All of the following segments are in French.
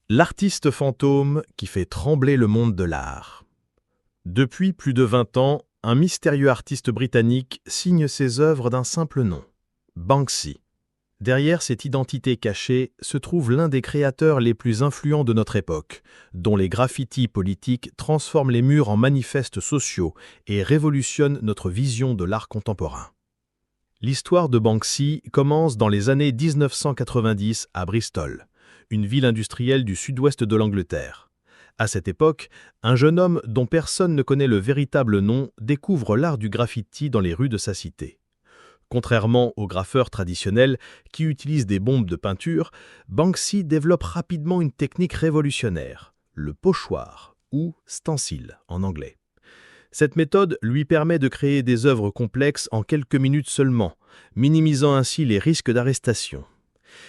L'artiste fantôme qui fait trembler le monde de l'art. Depuis plus de 20 ans, un mystérieux artiste britannique signe ses œuvres d'un simple nom, Banksy. Derrière cette identité cachée se trouve l'un des créateurs les plus influents de notre époque, dont les graffitis politiques transforment les murs en manifestes sociaux et révolutionnent notre vision de l'art contemporain. L'histoire de Banksy commence dans les années 1990 à Bristol, une ville industrielle du sud-ouest de l'Angleterre. À cette époque, un jeune homme dont personne ne connaît le véritable nom découvre l'art du graffiti dans les rues de sa cité. Contrairement aux graffeurs traditionnels qui utilisent des bombes de peinture, Banksy développe rapidement une technique révolutionnaire, le pochoir, ou stencil en anglais. Cette méthode lui permet de créer des œuvres complexes en quelques minutes seulement, minimisant ainsi les risques d'arrestation.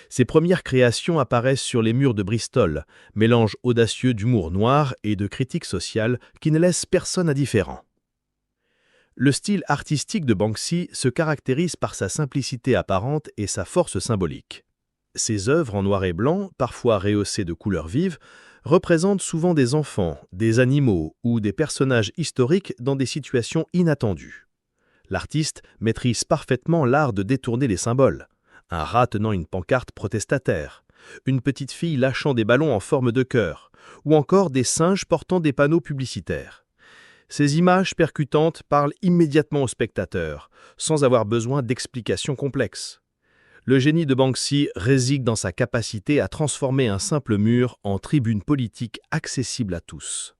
Ses premières créations apparaissent sur les murs de Bristol, mélange audacieux d'humour noir et de critique sociale qui ne laisse personne indifférent. Le style artistique de Banksy se caractérise par sa simplicité apparente et sa force symbolique. Ses œuvres en noir et blanc, parfois rehaussées de couleurs vives, représentent souvent des enfants, des animaux ou des personnages historiques dans des situations inattendues. L'artiste maîtrise parfaitement l'art de détourner les symboles. Un rat tenant une pancarte protestataire, une petite fille lâchant des ballons en forme de cœur, ou encore des singes portant des panneaux publicitaires. Ces images percutantes parlent immédiatement au spectateur, sans avoir besoin d'explications complexes. Le génie de Banksy réside dans sa capacité à transformer un simple mur en tribune politique accessible à tous.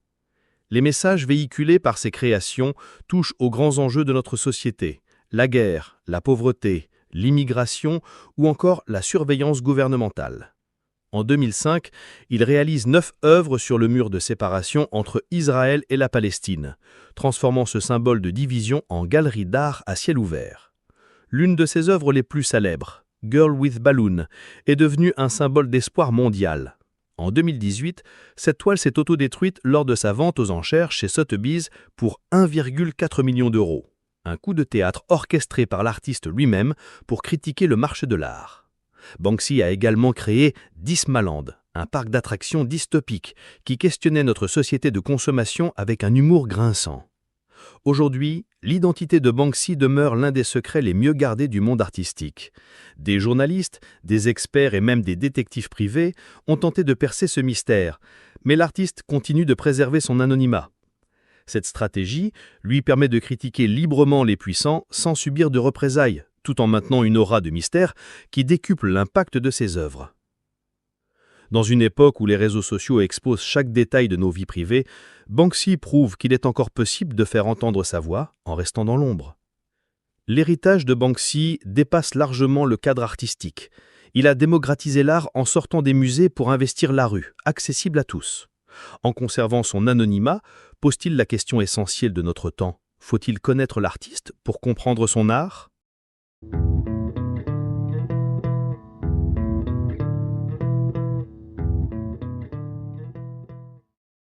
Les messages véhiculés par ses créations touchent aux grands enjeux de notre société, la guerre, la pauvreté, l'immigration ou encore la surveillance gouvernementale. En 2005, il réalise 9 œuvres sur le mur de séparation entre Israël et la Palestine, transformant ce symbole de division en galerie d'art à ciel ouvert. L'une de ses œuvres les plus célèbres, Girl with Balloon, est devenue un symbole d'espoir mondial. En 2018, cette toile s'est autodétruite lors de sa vente aux enchères chez Sotheby's pour 1,4 million d'euros. Un coup de théâtre orchestré par l'artiste lui-même pour critiquer le marché de l'art. Banksy a également créé Dismaland, un parc d'attractions dystopique qui questionnait notre société de consommation avec un humour grinçant. Aujourd'hui, l'identité de Banksy demeure l'un des secrets les mieux gardés du monde artistique. Des journalistes, des experts et même des détectives privés ont tenté de percer ce mystère, mais l'artiste continue de préserver son anonymat. Cette stratégie lui permet de critiquer librement les puissants sans subir de représailles, tout en maintenant une aura de mystère qui décuple l'impact de ses œuvres. Dans une époque où les réseaux sociaux exposent chaque détail de nos vies privées, Banksy prouve qu'il est encore possible de faire entendre sa voix en restant dans l'ombre. L'héritage de Banksy dépasse largement le cadre artistique. Il a démocratisé l'art en sortant des musées pour investir la rue, accessible à tous. En conservant son anonymat, pose-t-il la question essentielle de notre temps. Faut-il connaître l'artiste pour comprendre son art ?